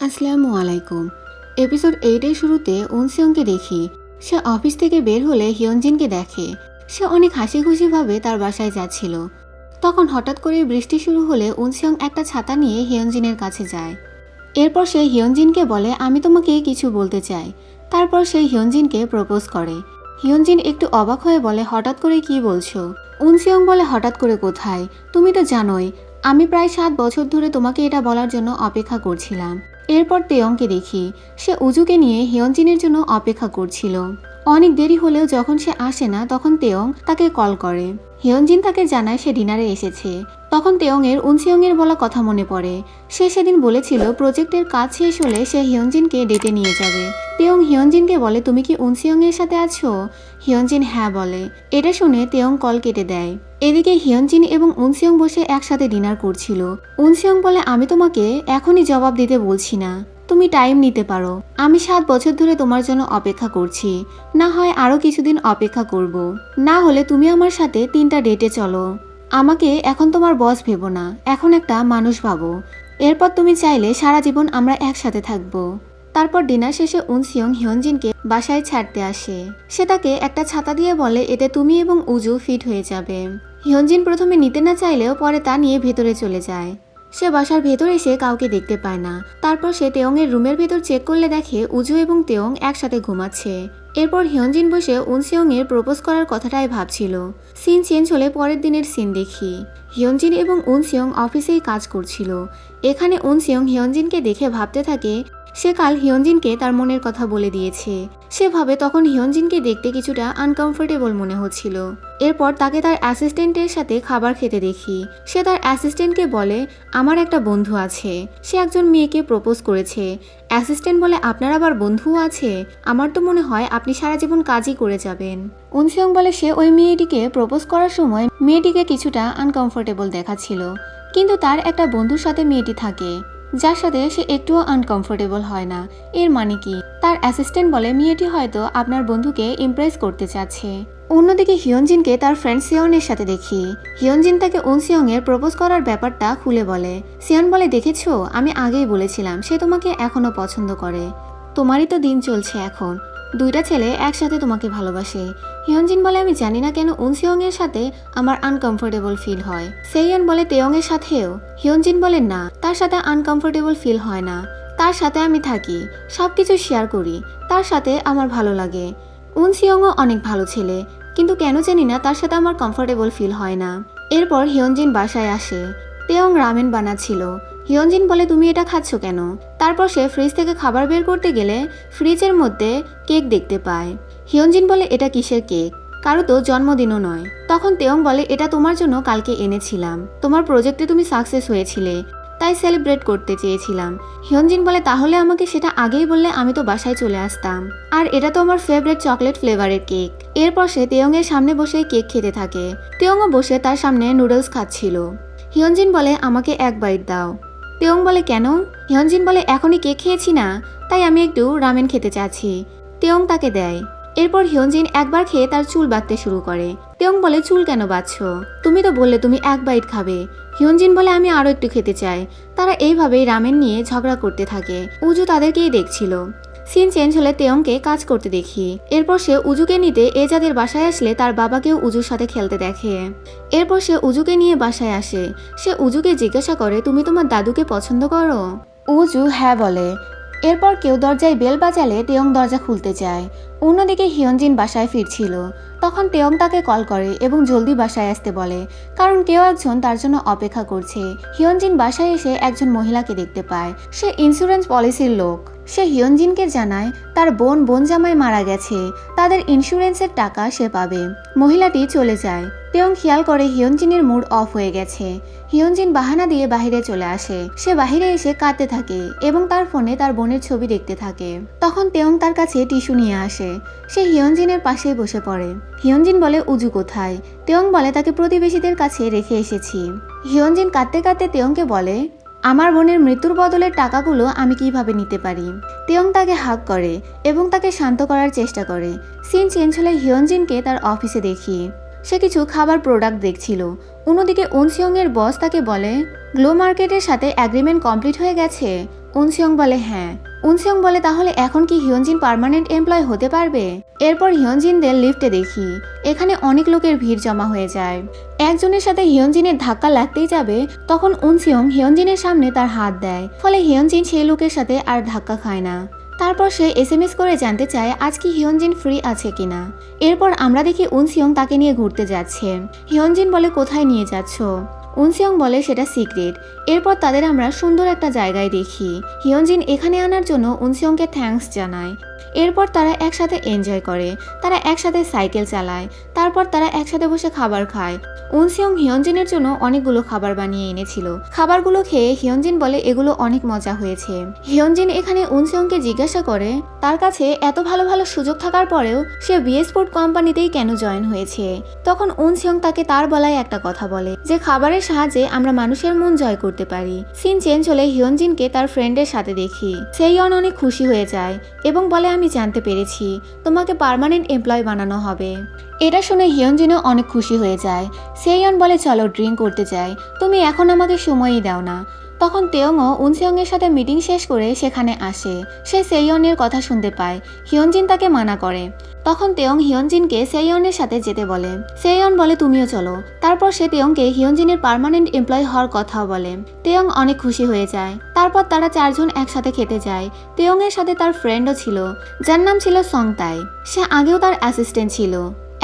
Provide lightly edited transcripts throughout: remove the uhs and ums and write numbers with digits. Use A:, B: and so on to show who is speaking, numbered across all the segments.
A: আসসালামু আলাইকুম। এপিসোড 8 এর শুরুতে উনসিয়ংকে দেখি। সে অফিস থেকে বের হলে হিয়নজিনকে দেখে। সে অনেক হাসি খুশিভাবে তার বাসায় যাচ্ছিল। তখন হঠাৎ করে বৃষ্টি শুরু হলে উনসিয়ং একটা ছাতা নিয়ে হিয়নজিনের কাছে যায়। এরপর সে হিয়নজিনকে বলে, আমি তোমাকে কিছু বলতে চাই। তারপর সে হিয়নজিনকে প্রপোজ করে। হিয়নজিন একটু অবাক হয়ে বলে, হঠাৎ করে কি বলছো? উনসিয়ং বলে, হঠাৎ করে কোথায়? তুমি তো জানোই আমি প্রায় 7 বছর ধরে তোমাকে এটা বলার জন্য অপেক্ষা করছিলাম। এরপর তেয়ংকে দেখি। সে উজুকে নিয়ে হিয়নজিনের জন্য অপেক্ষা করছিল। অনেক দেরি হলেও যখন সে আসে না তখন তেয়ং তাকে কল করে। হিয়নজিন তাকে জানায় সে ডিনারে এসেছে। তখন তেয়ংয়ের উনসিয়ংয়ের বলা কথা মনে পড়ে। সে সেদিন বলেছিল প্রজেক্টের কাজ শেষ হলে সে হিয়নজিনকে ডেটে নিয়ে যাবে। তেয়ং হিয়নজিনকে বলে, তুমি কি উনসিয়ংয়ের সাথে আছো? হিয়নজিন হ্যাঁ বলে। এটা শুনে তেয়ং কল কেটে দেয়। এদিকে হিয়নজিন এবং উনসিয়ং বসে একসাথে ডিনার করছিল। উনসিয়ং বলে, আমি তোমাকে এখনই জবাব দিতে বলছি না, তুমি টাইম নিতে পারো। আমি 7 বছর ধরে তোমার জন্য অপেক্ষা করছি। না হয় আরো কিছুদিন অপেক্ষা করব। না হলে তুমি আমার সাথে 3টা ডেটে চলো। আমাকে এখন তোমার বস ভেবো না, এখন একটা মানুষ ভাবো। এরপর তুমি চাইলে সারা জীবন আমরা একসাথে থাকবো। তারপর ডিনার শেষে উনসিয়ং হিয়নজিনকে বাসায় ছাড়তে আসে। সে তাকে একটা ছাতা দিয়ে বলে, এতে তুমি এবং উজু ফিট হয়ে যাবে। হিয়নজিন প্রথমে নিতে না চাইলেও পরে তা নিয়ে ভেতরে চলে যায়। সে বাসার ভেতর এসে কাউকে দেখতে পায় না। তারপর সে তেয়ংয়ের রুমের ভেতর চেক করলে দেখে উজু এবং তেয়ং একসাথে ঘুমাচ্ছে। এরপর হিয়নজিন বসে উনসিয়ংয়ের প্রপোজ করার কথাটাই ভাবছিল। সিন চেঞ্জ হলে পরের দিনের সিন দেখি। হিয়নজিন এবং উনসিয়ং অফিসেই কাজ করছিল। এখানে উনসিয়ং হিয়নজিনকে দেখে ভাবতে থাকে সে কাল হিয়নজিনকে তার মনের কথা বলে দিয়েছে। সে ভাবে তখন হিয়নজিনকে দেখতে কিছুটা আনকমফোর্টেবল মনে হচ্ছিল। এরপর তাকে তার অ্যাসিস্ট্যান্টের সাথে খাবার খেতে দেখি। সে তার অ্যাসিস্ট্যান্টকে বলে, আমার একটা বন্ধু আছে, সে একজন মেয়েকে প্রপোজ করেছে। অ্যাসিস্ট্যান্ট বলে, আপনার আবার বন্ধুও আছে? আমার তো মনে হয় আপনি সারা জীবন কাজই করে যাবেন। উনসিয়ং বলে সে ওই মেয়েটিকে প্রপোজ করার সময় মেয়েটিকে কিছুটা আনকমফোর্টেবল দেখাচ্ছিল, কিন্তু তার একটা বন্ধুর সাথে মেয়েটি থাকে যার সাথে সে একটুও আনকমফোর্টেবল হয় না। এর মানে কি? তার অ্যাসিস্ট্যান্ট বলে মেয়েটি হয়তো আপনার বন্ধুকে ইমপ্রেস করতে চাচ্ছে। অন্যদিকে হিয়নজিনকে তার ফ্রেন্ড সিয়নের সাথে দেখি। হিয়নজিন তাকে উনসিয়ং এর প্রপোজ করার ব্যাপারটা খুলে বলে। সিয়ন বলে, দেখেছো, আমি আগেই বলেছিলাম সে তোমাকে এখনো পছন্দ করে। তোমারই তো দিন চলছে এখন, 2টা ছেলে একসাথে তোমাকে ভালোবাসে। হিয়নজিন বলে, আমি জানি না কেন উনসিয়ং এর সাথে আমার আনকমফোর্টেবল ফিল হয়। সেইয়ন বলে, তেয়ং এর সাথেও? হিয়নজিন বলে, না, তার সাথে আনকমফোর্টেবল ফিল হয় না। তার সাথে আমি থাকি, সবকিছু শেয়ার করি, তার সাথে আমার ভালো লাগে। উনসিয়ংও অনেক ভালো ছেলে, কিন্তু কেন জানি না তার সাথে আমার কমফোর্টেবল ফিল হয় না। এরপর হিয়নজিন বাসায় আসে। Taeyong ramen বানাচ্ছিল। হিয়নজিন বলে, তুমি এটা খাচ্ছ কেন? তারপর সে ফ্রিজ থেকে খাবার বের করতে গেলে ফ্রিজের মধ্যে কেক দেখতে পায়। হিয়নজিন বলে, এটা কিসের কেক? কারো তো জন্মদিনও নয়। তখন তেয়ং বলে, এটা তোমার জন্য কালকে এনেছিলাম, তোমার প্রজেক্টে তুমি সাকসেস হয়েছিলে, তাই সেলিব্রেট করতে চেয়েছিলাম। হিয়নজিন বলে, তাহলে আমাকে সেটা আগেই বললে আমি তো বাসায় চলে আসতাম। আর এটা তো আমার ফেভারিট চকলেট ফ্লেভারের কেক। এরপর সে তেয়ং এর সামনে বসে কেক খেতে থাকে। তেয়ংও বসে তার সামনে নুডলস খাচ্ছিল। হিয়নজিন বলে, আমাকে এক বাইট দাও। তেয়ং বলে, কেন? হিয়নজিন বলে, এখনই কেক খেয়েছি না, তাই আমি একটু রামেন খেতে চাচ্ছি। তেয়ং তাকে দেয়। এরপর হিয়নজিন একবার খেয়ে তার চুল বাঁধতে শুরু করে। তেয়ং বলে, চুল কেন বাঁধছো? তুমি তো বললে তুমি এক বাইট খাবে। হিয়নজিন বলে, আমি আরো একটু খেতে চাই। তারা এইভাবেই রামেন নিয়ে ঝগড়া করতে থাকে। উজু তাদেরকেই দেখছিল। সিন চেঞ্জ হলে তেয়ংকে কাজ করতে দেখি। এরপর সে উজুকে নিতে এজাদের বাসায় আসলে তার বাবাকেও উজুর সাথে খেলতে দেখে। এরপর সে উজুকে নিয়ে বাসায় আসে। সে উজুকে জিজ্ঞাসা করে, তুমি তোমার দাদুকে পছন্দ করো? উজু হ্যাঁ বলে। এরপর কেউ দরজায় বেল বাজালে তেয়ং দরজা খুলতে চায়। অন্যদিকে হিয়নজিন বাসায় ফিরছিল। তখন তেয়ং তাকে কল করে এবং জলদি বাসায় আসতে বলে, কারণ কেউ একজন তার জন্য অপেক্ষা করছে। হিয়নজিন বাসায় এসে একজন মহিলাকে দেখতে পায়। সে ইন্স্যুরেন্স পলিসির লোক। সে হিয়নজিনকে জানায় তার বোন জামাই মারা গেছে, তাদের ইন্স্যুরেন্সের টাকা সে পাবে। মহিলাটি চলে যায়। তেয়ং খেয়াল করে হিয়নজিনের মুড অফ হয়ে গেছে। হিয়নজিন বাহানা দিয়ে বাহিরে চলে আসে। সে বাহিরে এসে কাঁদতে থাকে এবং তার ফোনে তার বোনের ছবি দেখতে থাকে। তখন তেয়ং তার কাছে টিস্যু নিয়ে আসে। সে হিয়নজিনের পাশেই বসে পড়ে। হিয়নজিন বলে, উজু কোথায়? তেয়ং বলে, তাকে প্রতিবেশীদের কাছে রেখে এসেছি। হিয়নজিন কাঁদতে কাঁদতে তেয়ংকে বলে, আমার বোনের মৃত্যুর বদলের টাকাগুলো আমি কিভাবে নিতে পারি? তেয়ং তাকে হাগ করে এবং তাকে শান্ত করার চেষ্টা করে। সিন চেঞ্জ হলে হিয়নজিনকে তার অফিসে দেখি। সে কিছু খাবার প্রোডাক্ট দেখছিল। অন্যদিকে উনসিয়ং এর বস তাকে বলে, গ্লো মার্কেটের সাথে অ্যাগ্রিমেন্ট কমপ্লিট হয়ে গেছে। উনসিয়ং বলে হ্যাঁ। উনসিয়ং বলে তাহলে এখন কি হিয়নজিন পার্মানেন্ট এমপ্লয় হতে পারবে? এরপর হিয়নজিনদের লিফটে দেখি এখানে অনেক লোকের ভিড় জমা হয়ে যায়। একজনের সাথে হিয়নজিনের ধাক্কা লাগতেই যাবে, তখন উনসিয়ং হিয়নজিনের সামনে তার হাত দেয়, ফলে হিয়নজিন সেই লোকের সাথে আর ধাক্কা খায় না। তারপর সে এসএমএস করে জানতে চায় আজ কি হিয়নজিন ফ্রি আছে কিনা। এরপর আমরা দেখি উনসিয়ং তাকে নিয়ে ঘুরতে যাচ্ছে। হিয়নজিন বলে কোথায় নিয়ে যাচ্ছ? উনসিয়ং বলে সেটা সিক্রেট। এরপর তাদের আমরা সুন্দর একটা জায়গায় দেখি। হিয়নজিন এখানে আনার জন্য উনসিয়ংকে থ্যাঙ্কস জানায়। এরপর তারা একসাথে এনজয় করে, তারা একসাথে সাইকেল চালায়, তারপর তারা একসাথে বসে খাবার খায়। উনসিয়ং হিয়নজিনের জন্য অনেকগুলো খাবার বানিয়ে এনেছিল। খাবারগুলো খেয়ে হিয়নজিন বলে এগুলো অনেক মজা হয়েছে। হিয়নজিন এখানে উনসিয়ংকে জিজ্ঞাসা করে তার কাছে এত ভালো ভালো সুযোগ থাকার পরেও সে বিএস ফুড কোম্পানিতেই কেন জয়েন হয়েছে। তখন উনসিয়ং তাকে তার বলায় একটা কথা বলে যে খাবারের সাহায্যে আমরা মানুষের মন জয় করতে পারি। সিন চেঞ্জ হলে হিয়নজিনকে তার ফ্রেন্ডের সাথে দেখি। সেইয়ন অনেক খুশি হয়ে যায় এবং বলে আমি জানতে পেরেছি তোমাকে পার্মানেন্ট এমপ্লয় বানানো হবে। এটা শুনে হিয়নজিনও অনেক খুশি হয়ে যায়। সেইয়ন বলে চলো ড্রিঙ্ক করতে যাই, তুমি এখন আমাকে সময়ই দাও না। তখন তেয়ংও উনসিয়ংয়ের সাথে মিটিং শেষ করে সেখানে আসে। সে সেইয়নের কথা শুনতে পায়। হিয়নজিন তাকে মানা করে। তখন তেয়ং হিয়নজিনকে সেইয়নের সাথে যেতে বলে। সেইয়ন বলে তুমিও চলো। তারপর সে তেয়ংকে হিয়নজিনের পার্মানেন্ট এমপ্লয় হওয়ার কথাও বলে। তেয়ং অনেক খুশি হয়ে যায়। তারপর তারা চারজন একসাথে খেতে যায়। তেয়ংয়ের সাথে তার ফ্রেন্ডও ছিল, যার নাম ছিল সংতাই। সে আগেও তার অ্যাসিস্ট্যান্ট ছিল।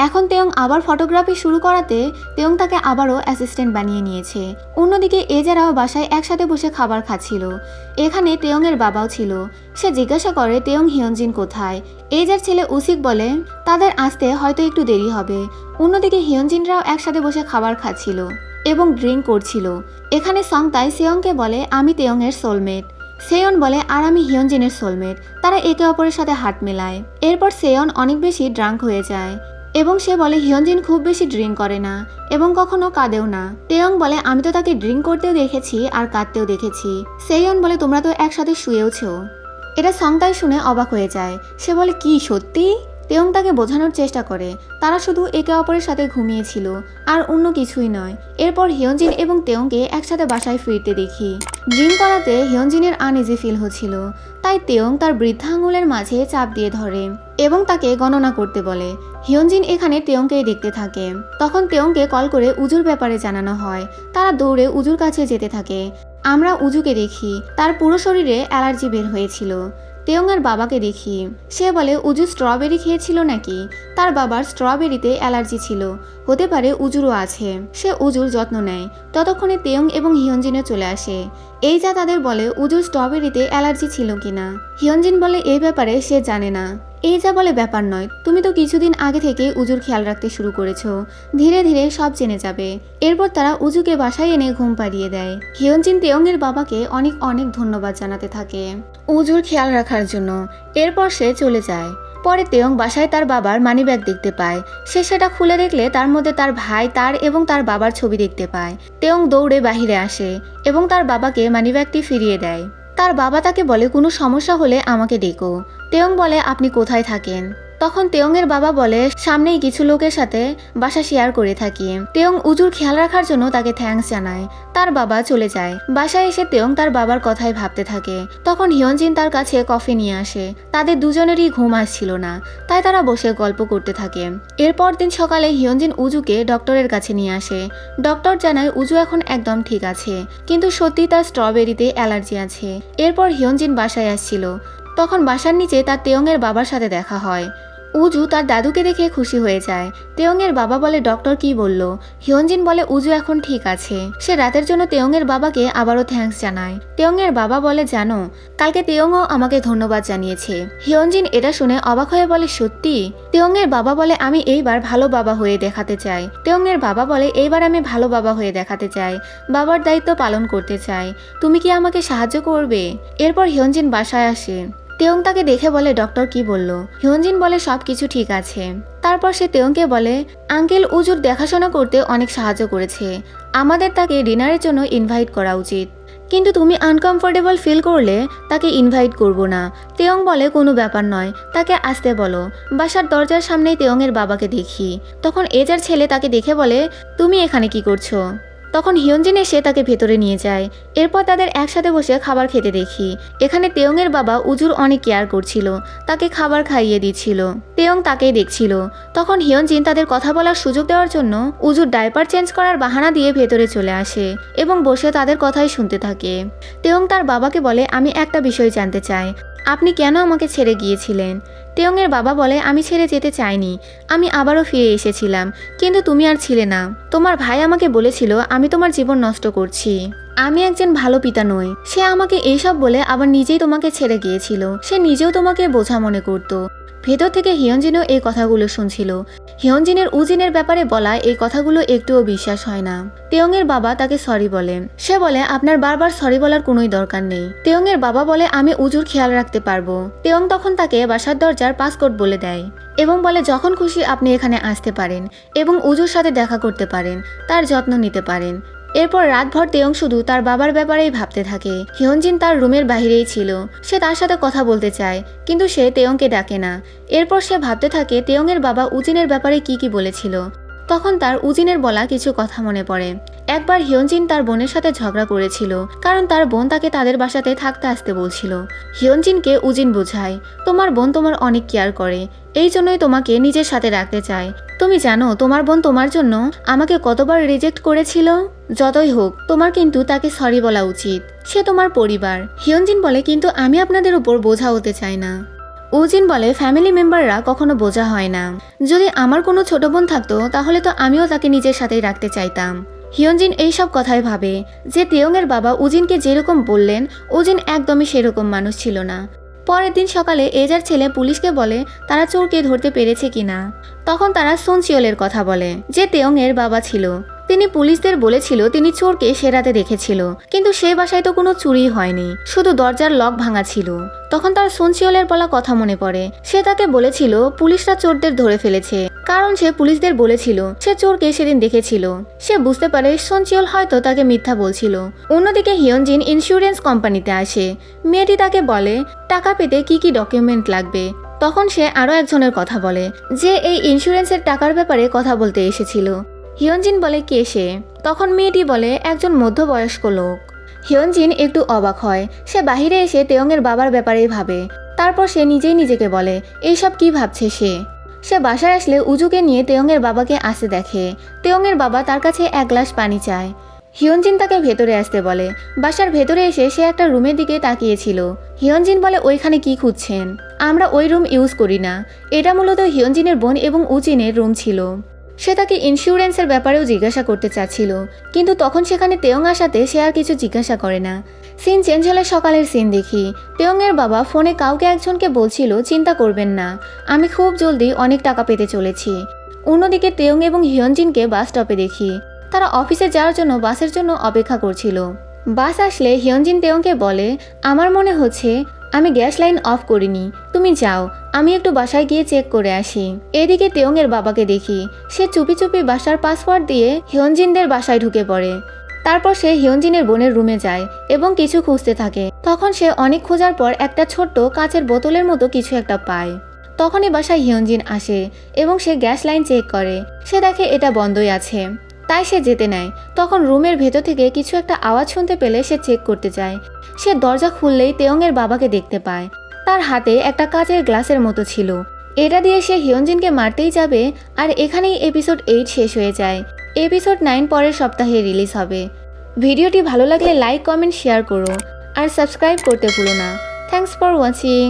A: এখন তেয়ং আবার ফটোগ্রাফি শুরু করাতে তেয়ং তাকে আবারও অ্যাসিস্ট্যান্ট বানিয়ে নিয়েছে। অন্যদিকে এজারাও বাসায় একসাথে বসে খাবার খাচ্ছিল। এখানে তেয়ংয়ের বাবাও ছিল। সে জিজ্ঞাসা করে তেয়ং হিয়নজিন কোথায়। এজার ছেলে উসিক বলে তাদের আসতে হয়তো একটু দেরি হবে। অন্যদিকে হিয়নজিনরাও একসাথে বসে খাবার খাচ্ছিল এবং ড্রিঙ্ক করছিল। এখানে সংতাই সেয়ংকে বলে আমি তেয়ংয়ের সোলমেট। সেয়ন বলে আর আমি হিয়নজিনের সোলমেট। তারা একে অপরের সাথে হাত মেলায়। এরপর সেয়ন অনেক বেশি ড্রাঙ্ক হয়ে যায় এবং সে বলে হিয়নজিন খুব বেশি ড্রিঙ্ক করে না এবং কখনো কাঁদেও না। তেয়ং বলে আমি তো তাকে ড্রিঙ্ক করতেও দেখেছি আর কাঁদতেও দেখেছি। সেইয়ন বলে তোমরা তো একসাথে শুয়েওছো। এটা সংতাই শুনে অবাক হয়ে যায়। সে বলে কি সত্যি? তেয়ং তাকে বোঝানোর চেষ্টা করে তারা শুধু একে অপরের সাথে ঘুমিয়েছিল আর অন্য কিছুই নয়। এরপর হিয়নজিন এবং তেয়ংকে একসাথে বাসায় ফিরতে দেখি। ড্রিঙ্ক করাতে হিয়নজিনের আনইজি ফিল হচ্ছিল, তাই তেয়ং তার বৃদ্ধা আঙুলের মাঝে চাপ দিয়ে ধরে এবং তাকে গণনা করতে বলে। হিয়নজিন এখানে তেয়ংকেই দেখতে থাকে। তখন তেয়ংকে কল করে উজুর ব্যাপারে জানানো হয়। তারা দৌড়ে উজুর কাছে যেতে থাকে। আমরা উজুকে দেখি তার পুরো শরীরে অ্যালার্জি বের হয়েছিল। তেয়ংয়ের বাবাকে দেখি, সে বলে উজু স্ট্রবেরি খেয়েছিল নাকি। তার বাবার স্ট্রবেরিতে অ্যালার্জি ছিল, হতে পারে উজুরও আছে। সে উজুর যত্ন নেয়। ততক্ষণে তেয়ং এবং হিয়নজিনও চলে আসে। এই যা তাদের বলে উজুর স্ট্রবেরিতে অ্যালার্জি ছিল কিনা। হিয়নজিন বলে এই ব্যাপারে সে জানে না। এই যা বলে ব্যাপার নয়, তুমি তো কিছুদিন আগে থেকে উজুর খেয়াল রাখতে শুরু করেছো, ধীরে ধীরে সব জেনে যাবে। এরপর তারা উজুকে বাসায় এনে ঘুম পাড়িয়ে দেয়। হিয়নজিন তেয়ংয়ের বাবাকে অনেক অনেক ধন্যবাদ জানাতে থাকে উজুর খেয়াল রাখার জন্য। এরপর সে চলে যায়। পরে তেয়ং বাসায় তার বাবার মানিব্যাগ দেখতে পায়। সে সেটা খুলে দেখলে তার মধ্যে তার ভাই, তার এবং তার বাবার ছবি দেখতে পায়। তেয়ং দৌড়ে বাহিরে আসে এবং তার বাবাকে মানিব্যাগটি ফিরিয়ে দেয়। তার বাবা তাকে বলে কোনো সমস্যা হলে আমাকে ডেকো। তেয়ং বলে আপনি কোথায় থাকেন? তখন তেয়ংয়ের বাবা বলে সামনেই কিছু লোকের সাথে বাসা শেয়ার করে থাকি। তেয়ং উজুর খেয়াল রাখার জন্য তাকে থ্যাঙ্কস জানায়। তার বাবা চলে যায়। বাসায় এসে তেয়ং তার বাবার কথাই ভাবতে থাকে। তখন হিয়নজিন তার কাছে কফি নিয়ে আসে। তাদের দুজনেরই ঘুম আসছিল না, তাই তারা বসে গল্প করতে থাকে। এরপর দিন সকালে হিয়নজিন উজুকে ডক্টরের কাছে নিয়ে আসে। ডক্টর জানায় উজু এখন একদম ঠিক আছে, কিন্তু সত্যি তার স্ট্রবেরিতে অ্যালার্জি আছে। এরপর হিয়নজিন বাসায় আসছিল। তখন বাসার নিচে তার তেয়ংয়ের বাবার সাথে দেখা হয়। উজু তার দাদুকে দেখে খুশি হয়ে যায়। তেয়ংয়ের বাবা বলে ডক্টর কি বলল? হিয়নজিন বলে উজু এখন ঠিক আছে। সে রাতের জন্য তেয়ংয়ের বাবাকে আবারও থ্যাঙ্কস জানায়। তেয়ংয়ের বাবা বলে জানো, কালকে তেয়ংও আমাকে ধন্যবাদ জানিয়েছে। হিয়নজিন এটা শুনে অবাক হয়ে বলে সত্যি? তেয়ংয়ের বাবা বলে আমি এইবার ভালো বাবা হয়ে দেখাতে চাই। তেয়ংয়ের বাবা বলে এইবার আমি ভালো বাবা হয়ে দেখাতে চাই, বাবার দায়িত্ব পালন করতে চাই। তুমি কি আমাকে সাহায্য করবে? এরপর হিয়নজিন বাসায় আসে। তেয়ং তাকে দেখে বলে ডক্টর কি বলল? হিয়নজিন বলে সবকিছু ঠিক আছে। তারপর সে তেয়ংকে বলে আঙ্কেল উজুর দেখাশোনা করতে অনেক সাহায্য করেছে, আমাদের তাকে ডিনারের জন্য ইনভাইট করা উচিত। কিন্তু তুমি আনকমফোর্টেবল ফিল করলে তাকে ইনভাইট করব না। তেয়ং বলে কোনো ব্যাপার নয়, তাকে আসতে বলো। বাসার দরজার সামনেই তেয়ংয়ের বাবাকে দেখি। তখন এজার ছেলে তাকে দেখে বলে তুমি এখানে কি করছো? তখন হিয়নজিন এসে তাকে ভেতরে নিয়ে যায়। এরপর তাদের একসাথে বসে খাবার খেতে দেখি। এখানে তেয়ংয়ের বাবা উজুর অনেক কেয়ার করছিল, তাকে খাবার খাইয়ে দিচ্ছিল। তেয়ং তাকেই দেখছিল। তখন হিয়নজিন তাদের কথা বলার সুযোগ দেওয়ার জন্য উজুর ডাইপার চেঞ্জ করার বাহানা দিয়ে ভেতরে চলে আসে এবং বসে তাদের কথাই শুনতে থাকে। তেয়ং তার বাবাকে বলে, আমি একটা বিষয় জানতে চাই, আপনি কেন আমাকে ছেড়ে গিয়েছিলেন? তেয়ংয়ের বাবা বলে, আমি ছেড়ে যেতে চাইনি, আমি আবারও ফিরে এসেছিলাম, কিন্তু তুমি আর ছিলে না। তোমার ভাই আমাকে বলেছিল আমি তোমার জীবন নষ্ট করছি। আমি একজন ভালো পিতা নই। সে আমাকে এইসব বলে আবার নিজেই তোমাকে ছেড়ে গিয়েছিল। সে নিজেও তোমাকে বোঝা মনে করত। ভেতর থেকে হিয়নজিনও এই কথাগুলো শুনছিল। হিয়নজিনের উজিনের ব্যাপারে বলা এই কথাগুলো একটুও বিশ্বাস হয় না। তেয়ংয়ের বাবা তাকে সরি বলে। সে বলে, আপনার বারবার সরি বলার কোনোই দরকার নেই। তেয়ংয়ের বাবা বলে, আমি উজুর খেয়াল রাখতে পারবো। তেয়ং তখন তাকে বাসার দরজার পাসকোড বলে দেয় এবং বলে, যখন খুশি আপনি এখানে আসতে পারেন এবং উজুর সাথে দেখা করতে পারেন, তার যত্ন নিতে পারেন। এরপর রাতভর তেয়ং শুধু তার বাবার ব্যাপারেই ভাবতে থাকে। হিয়নজিন তার রুমের বাহিরেই ছিল। সে তার সাথে কথা বলতে চায়, কিন্তু সে তেয়ংকে ডাকে না। এরপর সে ভাবতে থাকে তেয়ংয়ের বাবা উজিনের ব্যাপারে কি বলেছিল। তখন তার উজিনের বলা কিছু কথা মনে পড়ে। একবার হিয়নজিন তার বোনের সাথে ঝগড়া করেছিল, কারণ তার বোন তাকে তাদের বাসাতে থাকতে আসতে বলছিল। হিয়নজিনকে উজিন বোঝায়, তোমার বোন তোমার অনেক কেয়ার করে, এই জন্যই তোমাকে নিজের সাথে রাখতে চায়। তুমি জানো তোমার বোন তোমার জন্য আমাকে কতবার রিজেক্ট করেছিল? যতই হোক তোমার কিন্তু তাকে সরি বলা উচিত, সে তোমার পরিবার। হিয়নজিন বলে, কিন্তু আমি আপনাদের উপর বোঝা হতে চাই না। উজিন বলে, ফ্যামিলি মেম্বাররা কখনো বোঝা হয় না। যদি আমার কোনো ছোট বোন থাকতো তাহলে তো আমিও তাকে নিজের সাথেই রাখতে চাইতাম। হিয়নজিন এইসব কথাই ভাবে যে তেয়ংয়ের বাবা উজিনকে যেরকম বললেন, উজিন একদমই সেরকম মানুষ ছিল না। পরের দিন সকালে এজার ছেলে পুলিশকে বলে তারা চোরকে ধরতে পেরেছে কিনা। তখন তারা সুনচিওলের কথা বলে, যে তেয়ংয়ের বাবা ছিল। তিনি পুলিশদের বলেছিল তিনি চোরকে সে রাতে দেখেছিল, কিন্তু সে বাসায় তো কোনো চুরি হয়নি, শুধু দরজার লক ভাঙা ছিল। তখন তার সুনচিওলের বলা কথা মনে পড়ে। সে তাকে বলেছিল পুলিশরা চোরদের ধরে ফেলেছে, কারণ সে পুলিশদের বলেছিল সে চোরকে সেদিন দেখেছিল। সে বুঝতে পারে সুনচিওল হয়তো তাকে মিথ্যা বলছিল। অন্যদিকে হিয়নজিন ইন্স্যুরেন্স কোম্পানিতে আসে। মেয়েটি তাকে বলে টাকা পেতে কি ডকুমেন্ট লাগবে। তখন সে আরও একজনের কথা বলে, যে এই ইন্স্যুরেন্সের টাকার ব্যাপারে কথা বলতে এসেছিল। হিয়নজিন বলে, কে সে? তখন মেয়েটি বলে, একজন মধ্যবয়স্ক লোক। হিয়নজিন একটু অবাক হয়। সে বাহিরে এসে তেয়ংয়ের বাবার ব্যাপারেই ভাবে। তারপর সে নিজেই নিজেকে বলে, এইসব কি ভাবছে সে বাসায় আসলে উজুকে নিয়ে তেয়ংয়ের বাবাকে আসতে দেখে। তেয়ংয়ের বাবা তার কাছে এক গ্লাস পানি চায়। হিয়নজিন তাকে ভেতরে আসতে বলে। বাসার ভেতরে এসে সে একটা রুমের দিকে তাকিয়েছিল। হিয়নজিন বলে, ওইখানে কি খুঁজছেন? আমরা ওই রুম ইউজ করি না। এটা মূলত হিয়নজিনের বোন এবং উজিনের রুম ছিল। সে তাকে ইন্স্যুরেন্সের ব্যাপারেও জিজ্ঞাসা করতে চাচ্ছিল, কিন্তু তখন সেখানে তেয়ং আসাতে সে আর কিছু জিজ্ঞাসা করে না। সিন চেঞ্জ হলে সকালের সিন দেখি। তেয়ংয়ের বাবা ফোনে কাউকে একজনকে বলছিল, চিন্তা করবেন না, আমি খুব জলদি অনেক টাকা পেতে চলেছি। অন্যদিকে তেয়ং এবং হিয়নজিনকে বাস স্টপে দেখি। তারা অফিসে যাওয়ার জন্য বাসের জন্য অপেক্ষা করছিল। বাস আসলে হিয়নজিন তেয়ংকে বলে, আমার মনে হচ্ছে আমি গ্যাস লাইন অফ করিনি, তুমি যাও, আমি একটু বাসায় গিয়ে চেক করে আসি। এদিকে তেয়ংয়ের বাবাকে দেখি। সে চুপি চুপি বাসার পাসওয়ার্ড দিয়ে হিয়নজিনদের বাসায় ঢুকে পড়ে। তারপর সে হিয়নজিনের বোনের রুমে যায় এবং কিছু খুঁজতে থাকে। তখন সে অনেক খোঁজার পর একটা ছোট্ট কাচের বোতলের মতো কিছু একটা পায়। তখনই বাসায় হিয়নজিন আসে এবং সে গ্যাস লাইন চেক করে। সে দেখে এটা বন্ধই আছে, তাই সে যেতে নেয়। তখন রুমের ভেতর থেকে কিছু একটা আওয়াজ শুনতে পেলে সে চেক করতে যায়। সে দরজা খুললেই তেয়ংয়ের বাবাকে দেখতে পায়। তার হাতে একটা কাচের গ্লাসের মতো ছিল। এটা দিয়ে সে হিয়নজিনকে মারতেই যাবে, আর এখানেই এপিসোড 8 শেষ হয়ে যায়। এপিসোড 9 পরের সপ্তাহে রিলিজ হবে। ভিডিওটি ভালো লাগলে লাইক, কমেন্ট, শেয়ার করো আর সাবস্ক্রাইব করতে ভুলো না। Thanks for watching.